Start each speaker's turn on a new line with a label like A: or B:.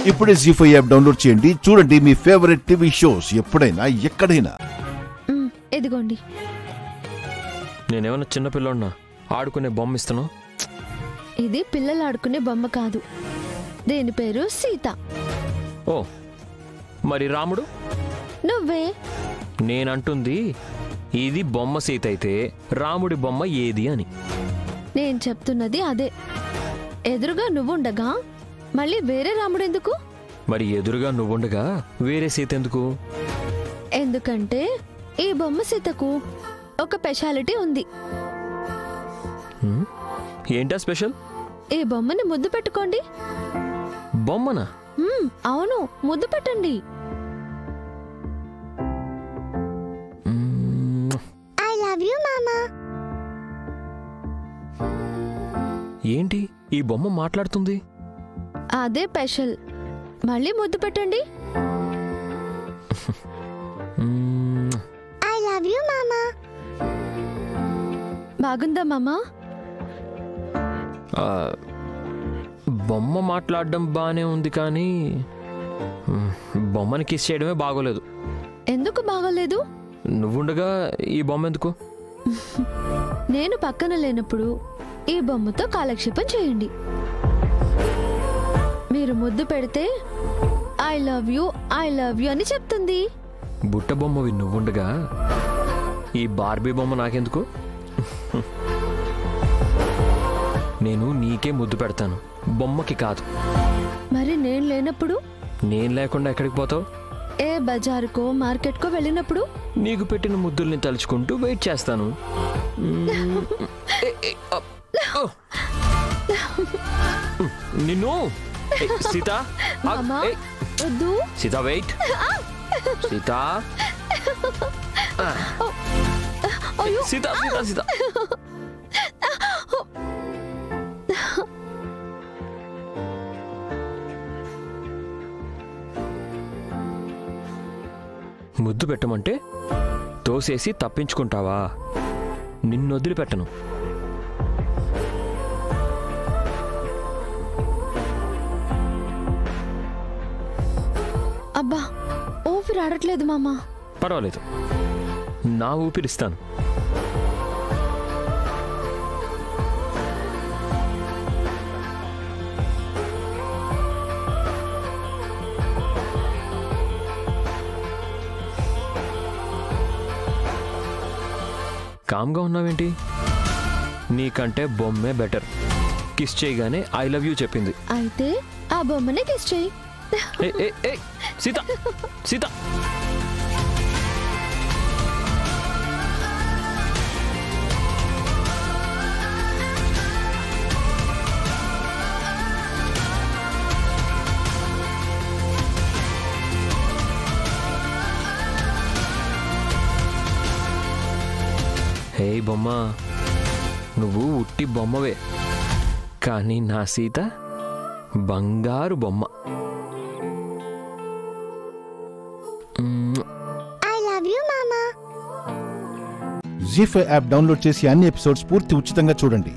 A: ఇప్పుడే జీ5 app download చేయండి. చూడండి మీ ఫేవరెట్ టీవీ షోస్ ఎప్పుడైనా ఎక్కడైనా.
B: ఎదిగోండి.
C: నేనేమన్నా చిన్నపిల్లన్నా ఆడుకునే బొమ్మ ఇస్తాను?
B: ఇది పిల్లలు ఆడుకునే బొమ్మ కాదు, దీని పేరు సీత.
C: ఓ మరి రాముడు?
B: నువ్వే.
C: నేనంటుంది ఇది బొమ్మ సీత అయితే రాముడి బొమ్మ ఏది అని.
B: నేను చెప్తున్నది అదే. ఎదురుగా నువ్వుండగా మళ్ళీ వేరే రాముడు ఎందుకు?
C: మరి ఎదురుగా నువ్వుండగా వేరే సీత ఎందుకు?
B: ఎందుకంటే ఈ బొమ్మ సీతకు ఒక స్పెషాలిటీ ఉంది.
C: ఏంటా స్పెషల్?
B: ఈ బొమ్మని ముద్దు పెట్టుకోండి.
C: బొమ్మనా?
B: అవును, ముద్దు పెట్టండి. ఐ లవ్ యు మామా.
C: ఏంటి ఈ బొమ్మ మాట్లాడుతుంది?
B: అదే స్పెషల్. మళ్ళీ ముద్దు పెట్టండి. ఐ లవ్ యు మామా. బాగుందా మామా?
C: బొమ్మ మాట్లాడడం బానే ఉంది కానీ బొమ్మని కిస్ చేయడమే బాగోలేదు.
B: ఎందుకు బాగోలేదు?
C: నువ్వుండగా ఈ బొమ్మ ఎందుకు?
B: నేను పక్కన లేనప్పుడు ఈ బొమ్మతో కాలక్షేపం చేయండి. మీరు ముద్దు పెడితే ఐ లవ్ యూ అని చెప్తుంది.
C: బుట్ట బొమ్మవి నువ్వుండగా ఈ బార్బీ బొమ్మ నాకెందుకు? నేను నీకే ముద్దు పెడతాను, బొమ్మకి కాదు.
B: మరి నేను లేనప్పుడు?
C: నేను లేకుండా ఎక్కడికి పోతావు?
B: ఏ బజారుకో మార్కెట్కో వెళ్ళినప్పుడు
C: నీకు పెట్టిన ముద్దుల్ని తలుచుకుంటూ వెయిట్ చేస్తాను. నిన్ను సీత
B: వద్దు.
C: సీత వెయిట్. సీత సీత సీత సీత. ముద్దు పెట్టమంటే తోసేసి తప్పించుకుంటావా? నిన్ను వదిలిపెట్టను.
B: అబ్బా, ఊపిరి ఆడట్లేదు మామా.
C: పర్వాలేదు, నా ఊపిరిస్తాను. కామ్గా ఉన్నావేంటి? నీకంటే బొమ్మే బెటర్. కిస్ చేయగానే ఐ లవ్ యూ చెప్పింది.
B: అయితే ఆ బొమ్మనే కిస్ చేయి.
C: సీత సీత. హే బొమ్మ, నువ్వు ఉట్టి బొమ్మవే, కానీ నా సీత బంగారు బొమ్మ.
B: ఐ లవ్ యు మామా.
A: జీ5 యాప్ డౌన్లోడ్ చేసి అన్ని ఎపిసోడ్స్ పూర్తి ఉచితంగా చూడండి.